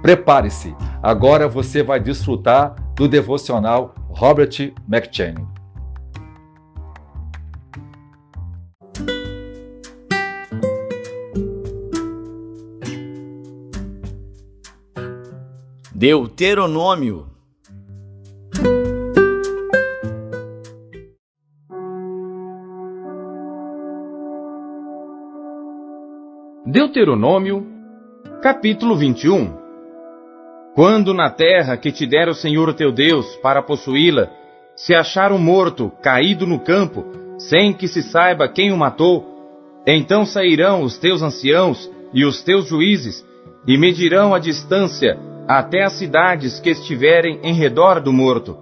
Prepare-se, agora você vai desfrutar do devocional Robert McCheyne. Deuteronômio. Deuteronômio, capítulo 21. Quando na terra que te dera o Senhor teu Deus para possuí-la, se achar um morto caído no campo, sem que se saiba quem o matou, então sairão os teus anciãos e os teus juízes, e medirão a distância até as cidades que estiverem em redor do morto.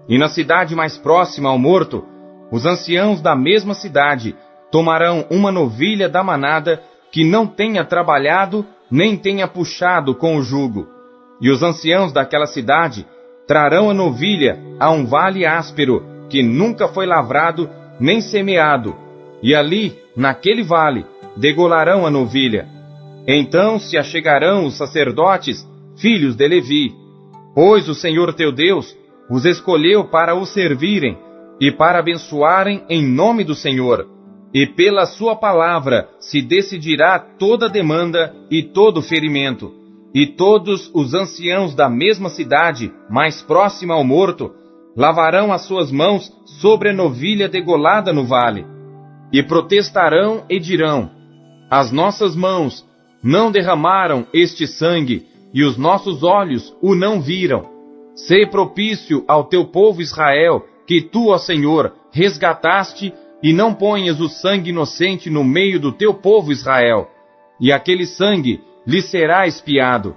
E na cidade mais próxima ao morto, os anciãos da mesma cidade tomarão uma novilha da manada que não tenha trabalhado nem tenha puxado com o jugo. E os anciãos daquela cidade trarão a novilha a um vale áspero que nunca foi lavrado nem semeado, e ali, naquele vale, degolarão a novilha. Então se achegarão os sacerdotes, filhos de Levi, pois o Senhor teu Deus os escolheu para o servirem e para abençoarem em nome do Senhor. E pela sua palavra se decidirá toda demanda e todo ferimento. E todos os anciãos da mesma cidade, mais próxima ao morto, lavarão as suas mãos sobre a novilha degolada no vale. E protestarão e dirão: as nossas mãos não derramaram este sangue, e os nossos olhos o não viram. Sê propício ao teu povo Israel, que tu, ó Senhor, resgataste, e não ponhas o sangue inocente no meio do teu povo Israel, e aquele sangue lhe será expiado.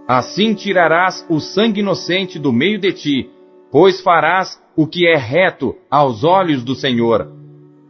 Assim tirarás o sangue inocente do meio de ti, pois farás o que é reto aos olhos do Senhor.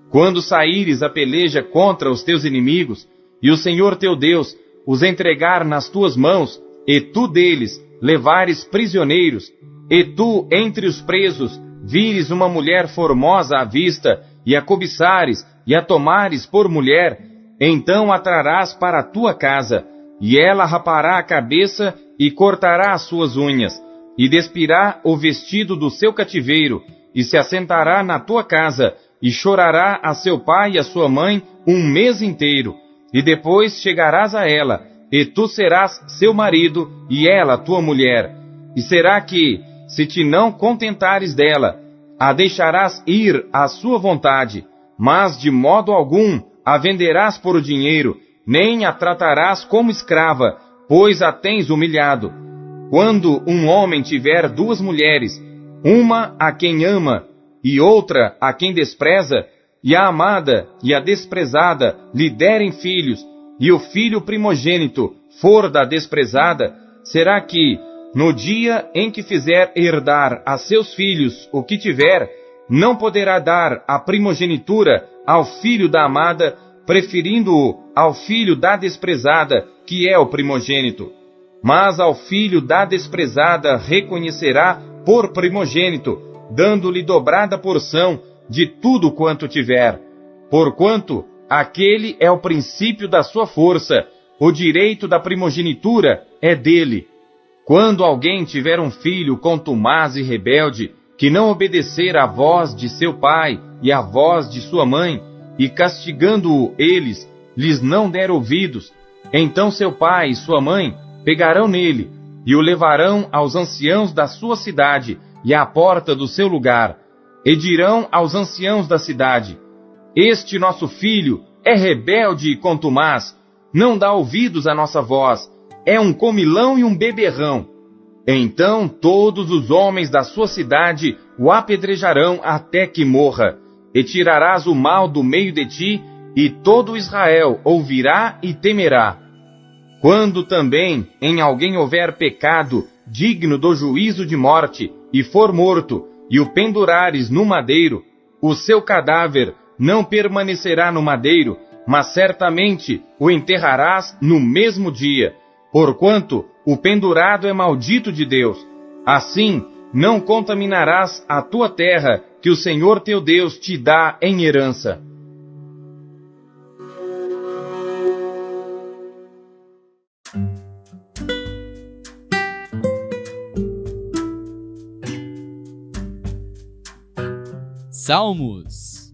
Quando saíres a peleja contra os teus inimigos, e o Senhor teu Deus os entregar nas tuas mãos, e tu deles levares prisioneiros, e tu entre os presos vires uma mulher formosa à vista, e a cobiçares, e a tomares por mulher, então a trarás para a tua casa, e ela rapará a cabeça e cortará as suas unhas, e despirá o vestido do seu cativeiro, e se assentará na tua casa, e chorará a seu pai e a sua mãe um mês inteiro, e depois chegarás a ela, e tu serás seu marido, e ela tua mulher. E será que, se te não contentares dela, a deixarás ir à sua vontade, mas de modo algum a venderás por dinheiro, nem a tratarás como escrava, pois a tens humilhado. Quando um homem tiver duas mulheres, uma a quem ama e outra a quem despreza, e a amada e a desprezada lhe derem filhos, e o filho primogênito for da desprezada, será que, no dia em que fizer herdar a seus filhos o que tiver, não poderá dar a primogenitura ao filho da amada, preferindo-o ao filho da desprezada, que é o primogênito. Mas ao filho da desprezada reconhecerá por primogênito, dando-lhe dobrada porção de tudo quanto tiver. Porquanto aquele é o princípio da sua força, o direito da primogenitura é dele. Quando alguém tiver um filho contumaz e rebelde, que não obedecer à voz de seu pai e à voz de sua mãe, e castigando-o eles, lhes não der ouvidos, então seu pai e sua mãe pegarão nele, e o levarão aos anciãos da sua cidade e à porta do seu lugar, e dirão aos anciãos da cidade: este nosso filho é rebelde e contumaz, não dá ouvidos à nossa voz, é um comilão e um beberrão. Então todos os homens da sua cidade o apedrejarão até que morra, e tirarás o mal do meio de ti, e todo Israel ouvirá e temerá. Quando também em alguém houver pecado digno do juízo de morte, e for morto, e o pendurares no madeiro, o seu cadáver não permanecerá no madeiro, mas certamente o enterrarás no mesmo dia, porquanto o pendurado é maldito de Deus. Assim, não contaminarás a tua terra, que o Senhor teu Deus te dá em herança. Salmos.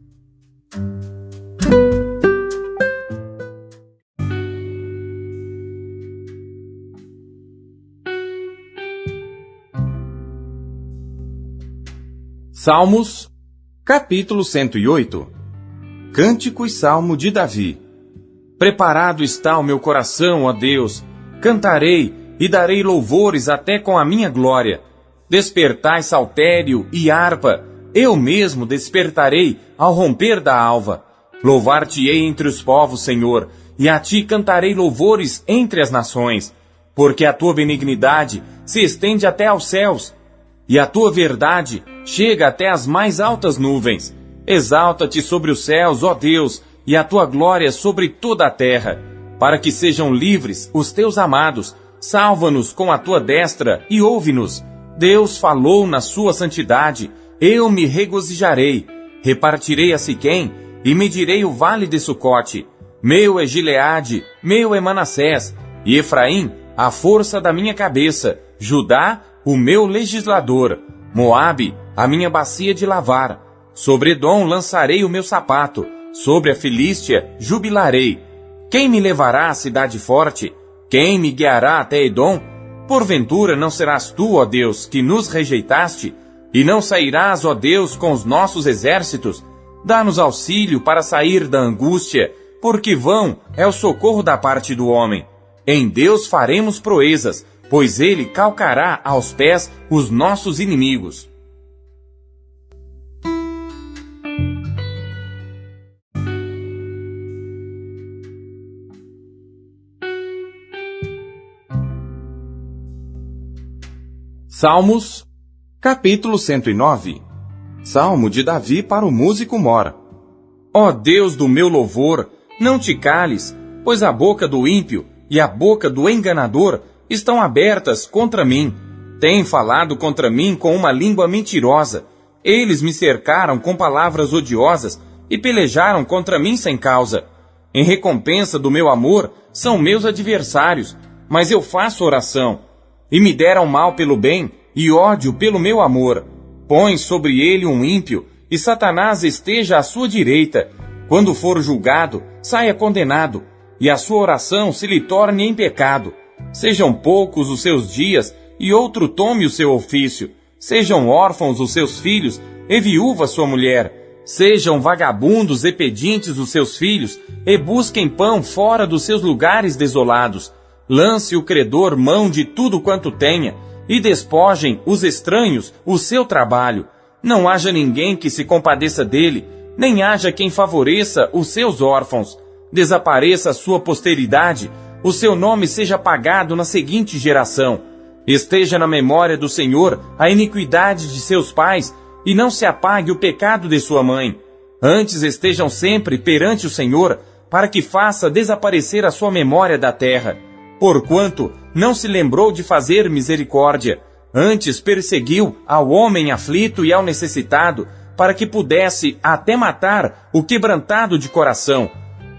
Salmos, capítulo 108. Cântico e Salmo de Davi. Preparado está o meu coração, ó Deus, cantarei e darei louvores até com a minha glória. Despertai saltério e harpa, eu mesmo despertarei ao romper da alva. Louvar-te-ei entre os povos, Senhor, e a ti cantarei louvores entre as nações, porque a tua benignidade se estende até aos céus, e a tua verdade chega até as mais altas nuvens. Exalta-te sobre os céus, ó Deus, e a tua glória sobre toda a terra, para que sejam livres os teus amados. Salva-nos com a tua destra e ouve-nos. Deus falou na sua santidade, eu me regozijarei. Repartirei a Siquém e medirei o vale de Sucote. Meu é Gileade, meu é Manassés, e Efraim, a força da minha cabeça, Judá, o meu legislador, Moabe, a minha bacia de lavar. Sobre Edom lançarei o meu sapato, sobre a Filístia jubilarei. Quem me levará à cidade forte? Quem me guiará até Edom? Porventura não serás tu, ó Deus, que nos rejeitaste? E não sairás, ó Deus, com os nossos exércitos? Dá-nos auxílio para sair da angústia, porque vão é o socorro da parte do homem. Em Deus faremos proezas, pois ele calcará aos pés os nossos inimigos. Salmos, capítulo 109. Salmo de Davi para o músico mor. Ó Deus do meu louvor, não te cales, pois a boca do ímpio e a boca do enganador estão abertas contra mim. Têm falado contra mim com uma língua mentirosa. Eles me cercaram com palavras odiosas e pelejaram contra mim sem causa. Em recompensa do meu amor, são meus adversários, mas eu faço oração. E me deram mal pelo bem e ódio pelo meu amor. Põe sobre ele um ímpio, e Satanás esteja à sua direita. Quando for julgado, saia condenado, e a sua oração se lhe torne em pecado. Sejam poucos os seus dias, e outro tome o seu ofício. Sejam órfãos os seus filhos, e viúva sua mulher. Sejam vagabundos e pedintes os seus filhos, e busquem pão fora dos seus lugares desolados. Lance o credor mão de tudo quanto tenha, e despojem os estranhos o seu trabalho. Não haja ninguém que se compadeça dele, nem haja quem favoreça os seus órfãos. Desapareça a sua posteridade, o seu nome seja apagado na seguinte geração. Esteja na memória do Senhor a iniquidade de seus pais, e não se apague o pecado de sua mãe. Antes estejam sempre perante o Senhor, para que faça desaparecer a sua memória da terra. Porquanto não se lembrou de fazer misericórdia, antes perseguiu ao homem aflito e ao necessitado, para que pudesse até matar o quebrantado de coração.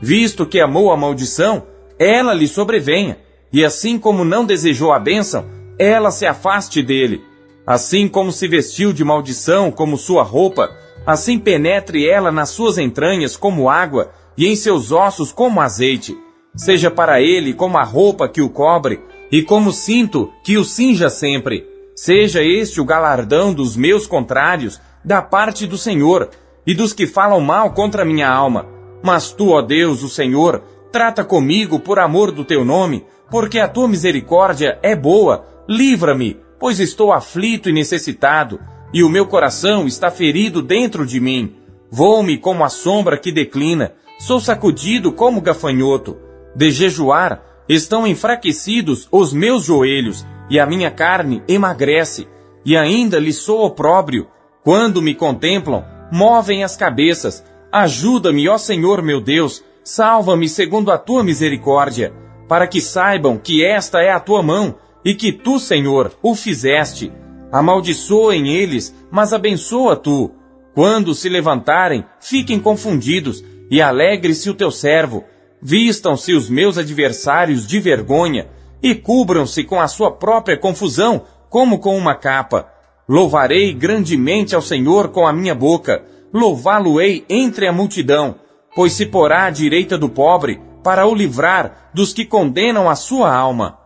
Visto que amou a maldição, ela lhe sobrevenha, e assim como não desejou a bênção, ela se afaste dele. Assim como se vestiu de maldição como sua roupa, assim penetre ela nas suas entranhas como água, e em seus ossos como azeite. Seja para ele como a roupa que o cobre, e como cinto que o cinja sempre. Seja este o galardão dos meus contrários, da parte do Senhor, e dos que falam mal contra minha alma. Mas tu, ó Deus, o Senhor, trata comigo por amor do teu nome, porque a tua misericórdia é boa. Livra-me, pois estou aflito e necessitado, e o meu coração está ferido dentro de mim. Vou-me como a sombra que declina, sou sacudido como gafanhoto. De jejuar, estão enfraquecidos os meus joelhos, e a minha carne emagrece, e ainda lhe sou opróbrio. Quando me contemplam, movem as cabeças. Ajuda-me, ó Senhor meu Deus, salva-me segundo a tua misericórdia, para que saibam que esta é a tua mão, e que tu, Senhor, o fizeste. Amaldiçoem eles, mas abençoa tu. Quando se levantarem, fiquem confundidos, e alegre-se o teu servo. Vistam-se os meus adversários de vergonha, e cubram-se com a sua própria confusão, como com uma capa. Louvarei grandemente ao Senhor com a minha boca, louvá-lo-ei entre a multidão, pois se porá à direita do pobre, para o livrar dos que condenam a sua alma.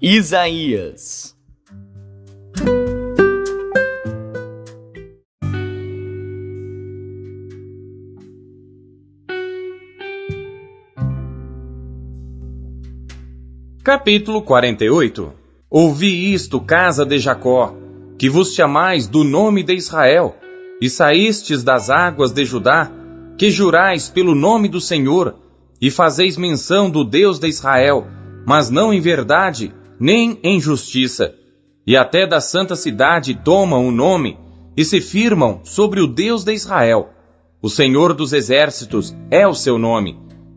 Isaías. Capítulo 48. Ouvi isto, casa de Jacó, que vos chamais do nome de Israel, e saístes das águas de Judá, que jurais pelo nome do Senhor, e fazeis menção do Deus de Israel, mas não em verdade, nem em justiça. E até da santa cidade tomam o nome, e se firmam sobre o Deus de Israel. O Senhor dos exércitos é o seu nome.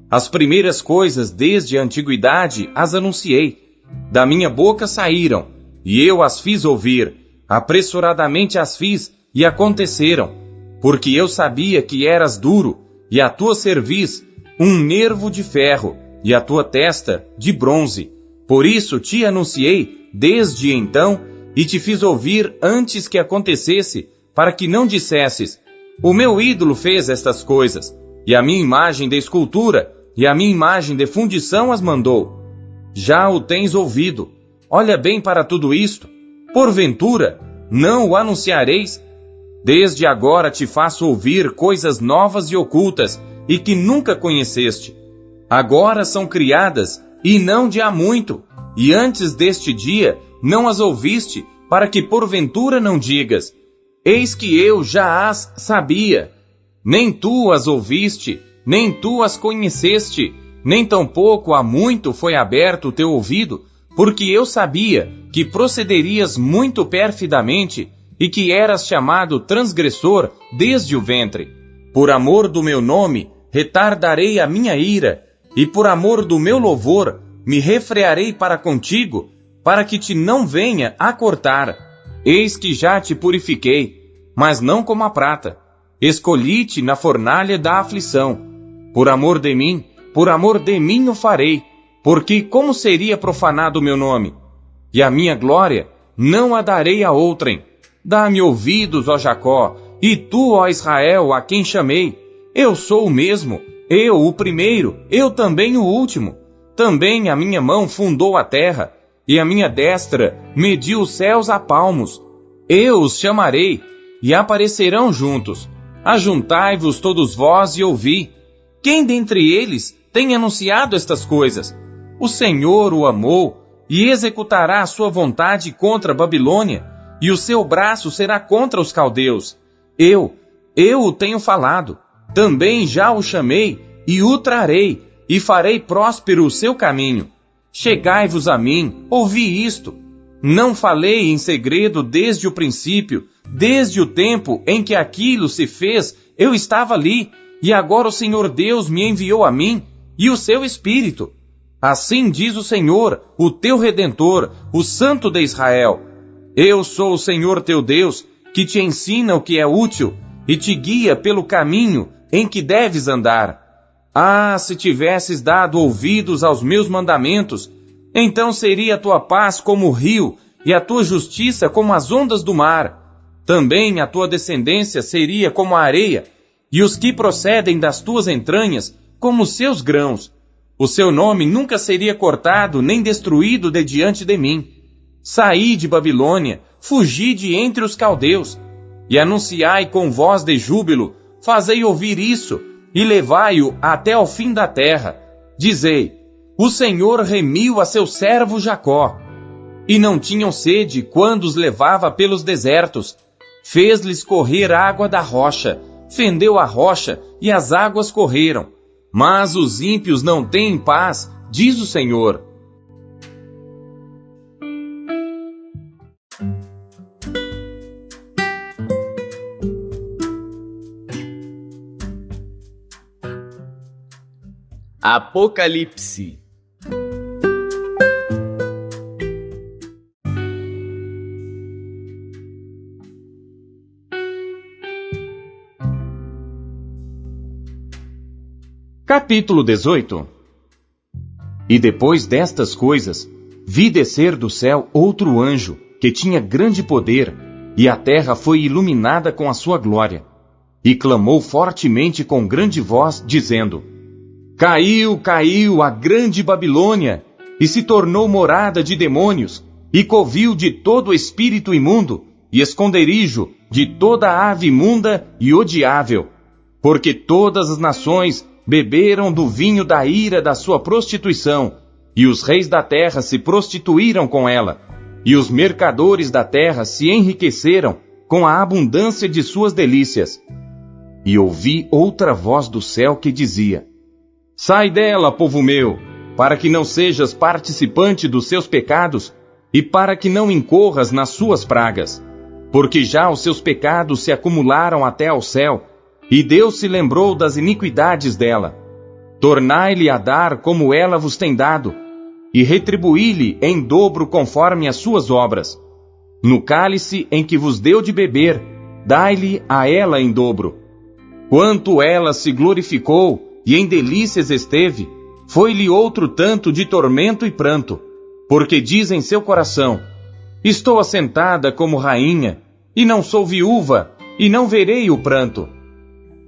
As primeiras coisas desde a antiguidade as anunciei. Da minha boca saíram, e eu as fiz ouvir. Apressuradamente as fiz, e aconteceram. Porque eu sabia que eras duro, e a tua cerviz um nervo de ferro, e a tua testa de bronze. Por isso te anunciei desde então, e te fiz ouvir antes que acontecesse, para que não dissesses: o meu ídolo fez estas coisas, e a minha imagem de escultura, e a minha imagem de fundição as mandou. Já o tens ouvido. Olha bem para tudo isto. Porventura, não o anunciareis? Desde agora te faço ouvir coisas novas e ocultas, e que nunca conheceste. Agora são criadas, e não de há muito, e antes deste dia não as ouviste, para que porventura não digas: eis que eu já as sabia. Nem tu as ouviste, nem tu as conheceste, nem tampouco há muito foi aberto o teu ouvido, porque eu sabia que procederias muito perfidamente, e que eras chamado transgressor desde o ventre. Por amor do meu nome, retardarei a minha ira, e por amor do meu louvor, me refrearei para contigo, para que te não venha a cortar. Eis que já te purifiquei, mas não como a prata. Escolhi-te na fornalha da aflição. Por amor de mim o farei, porque como seria profanado o meu nome? E a minha glória não a darei a outrem. Dá-me ouvidos, ó Jacó, e tu, ó Israel, a quem chamei. Eu sou o mesmo, eu o primeiro, eu também o último. Também a minha mão fundou a terra, e a minha destra mediu os céus a palmos. Eu os chamarei, e aparecerão juntos. Ajuntai-vos todos vós e ouvi. Quem dentre eles tem anunciado estas coisas? O Senhor o amou, e executará a sua vontade contra a Babilônia, e o seu braço será contra os caldeus. Eu o tenho falado, também já o chamei, e o trarei, e farei próspero o seu caminho. Chegai-vos a mim, ouvi isto. Não falei em segredo desde o princípio, desde o tempo em que aquilo se fez, eu estava ali, e agora o Senhor Deus me enviou a mim, e o seu Espírito. Assim diz o Senhor, o teu Redentor, o Santo de Israel. Eu sou o Senhor teu Deus, que te ensina o que é útil, e te guia pelo caminho em que deves andar. Ah, se tivesses dado ouvidos aos meus mandamentos, então seria a tua paz como o rio, e a tua justiça como as ondas do mar. Também a tua descendência seria como a areia, e os que procedem das tuas entranhas como os seus grãos. O seu nome nunca seria cortado nem destruído de diante de mim. Saí de Babilônia, fugi de entre os caldeus, e anunciai com voz de júbilo, fazei ouvir isso, e levai-o até ao fim da terra. Dizei: o Senhor remiu a seu servo Jacó. E não tinham sede quando os levava pelos desertos. Fez-lhes correr água da rocha, fendeu a rocha, e as águas correram. Mas os ímpios não têm paz, diz o Senhor. Apocalipse. Capítulo 18. E depois destas coisas, vi descer do céu outro anjo, que tinha grande poder, e a terra foi iluminada com a sua glória. E clamou fortemente com grande voz, dizendo: Caiu, caiu a grande Babilônia, e se tornou morada de demônios, e covil de todo espírito imundo, e esconderijo de toda ave imunda e odiável. Porque todas as nações beberam do vinho da ira da sua prostituição, e os reis da terra se prostituíram com ela, e os mercadores da terra se enriqueceram com a abundância de suas delícias. E ouvi outra voz do céu que dizia: Sai dela, povo meu, para que não sejas participante dos seus pecados, e para que não incorras nas suas pragas. Porque já os seus pecados se acumularam até ao céu, e Deus se lembrou das iniquidades dela. Tornai-lhe a dar como ela vos tem dado, e retribuí-lhe em dobro conforme as suas obras. No cálice em que vos deu de beber, dai-lhe a ela em dobro. Quanto ela se glorificou e em delícias esteve, foi-lhe outro tanto de tormento e pranto, porque diz em seu coração: Estou assentada como rainha, e não sou viúva, e não verei o pranto.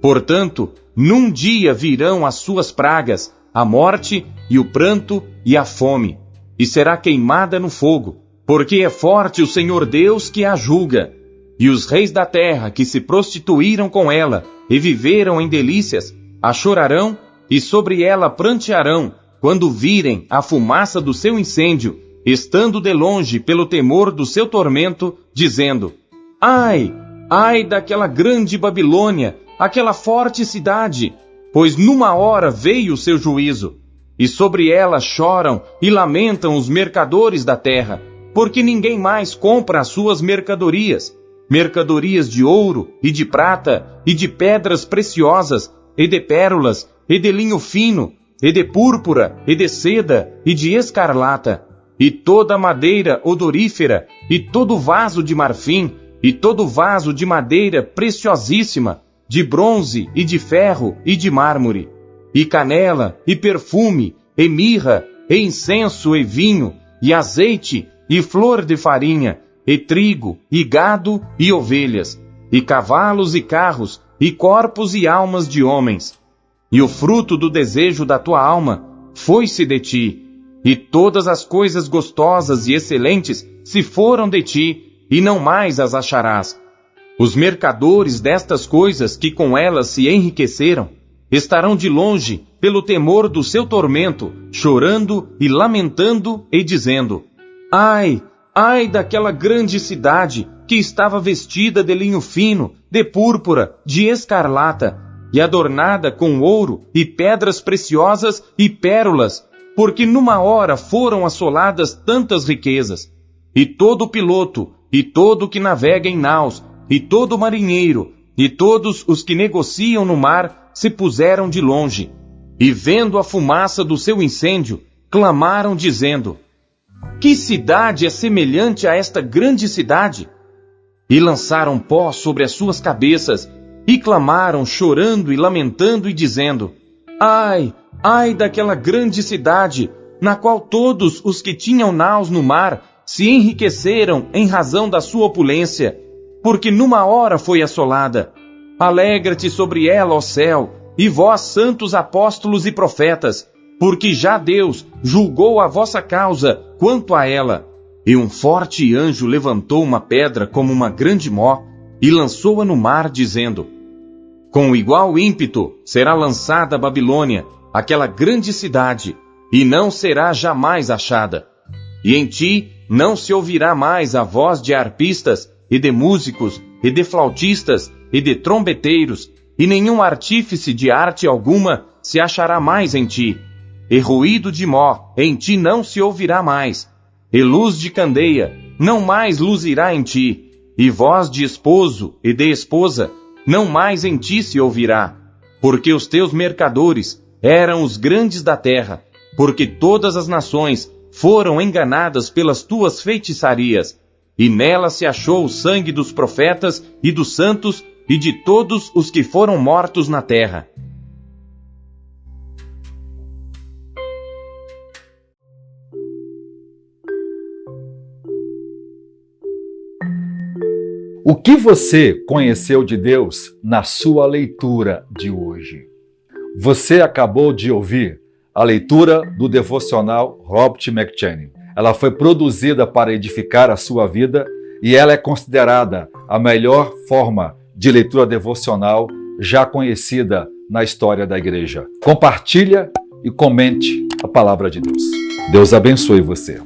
Portanto, num dia virão as suas pragas, a morte e o pranto e a fome, e será queimada no fogo, porque é forte o Senhor Deus que a julga. E os reis da terra que se prostituíram com ela e viveram em delícias, a chorarão e sobre ela prantearão, quando virem a fumaça do seu incêndio, estando de longe pelo temor do seu tormento, dizendo: Ai, ai daquela grande Babilônia, aquela forte cidade, pois numa hora veio o seu juízo. E sobre ela choram e lamentam os mercadores da terra, porque ninguém mais compra as suas mercadorias, mercadorias de ouro e de prata, e de pedras preciosas, e de pérolas, e de linho fino, e de púrpura, e de seda, e de escarlata, e toda madeira odorífera, e todo vaso de marfim, e todo vaso de madeira preciosíssima, de bronze, e de ferro, e de mármore, e canela, e perfume, e mirra, e incenso, e vinho, e azeite, e flor de farinha, e trigo, e gado, e ovelhas, e cavalos e carros, e corpos e almas de homens. E o fruto do desejo da tua alma foi-se de ti, e todas as coisas gostosas e excelentes se foram de ti, e não mais as acharás. Os mercadores destas coisas que com elas se enriqueceram, estarão de longe pelo temor do seu tormento, chorando e lamentando e dizendo: Ai, ai daquela grande cidade que estava vestida de linho fino, de púrpura, de escarlata, e adornada com ouro e pedras preciosas e pérolas, porque numa hora foram assoladas tantas riquezas. E todo piloto, e todo que navega em naus, e todo marinheiro, e todos os que negociam no mar, se puseram de longe, e vendo a fumaça do seu incêndio, clamaram dizendo: Que cidade é semelhante a esta grande cidade? E lançaram pó sobre as suas cabeças, e clamaram chorando e lamentando e dizendo: Ai, ai daquela grande cidade, na qual todos os que tinham naus no mar se enriqueceram em razão da sua opulência, porque numa hora foi assolada. Alegra-te sobre ela, ó céu, e vós, santos apóstolos e profetas, porque já Deus julgou a vossa causa quanto a ela. E um forte anjo levantou uma pedra como uma grande mó, e lançou-a no mar, dizendo: Com igual ímpeto será lançada a Babilônia, aquela grande cidade, e não será jamais achada. E em ti não se ouvirá mais a voz de arpistas, e de músicos, e de flautistas, e de trombeteiros, e nenhum artífice de arte alguma se achará mais em ti. E ruído de mó em ti não se ouvirá mais, e luz de candeia não mais luzirá em ti, e voz de esposo e de esposa não mais em ti se ouvirá, porque os teus mercadores eram os grandes da terra, porque todas as nações foram enganadas pelas tuas feitiçarias, e nela se achou o sangue dos profetas e dos santos e de todos os que foram mortos na terra. O que você conheceu de Deus na sua leitura de hoje? Você acabou de ouvir a leitura do devocional Robert McCheyne. Ela foi produzida para edificar a sua vida e ela é considerada a melhor forma de leitura devocional já conhecida na história da igreja. Compartilha e comente a palavra de Deus. Deus abençoe você.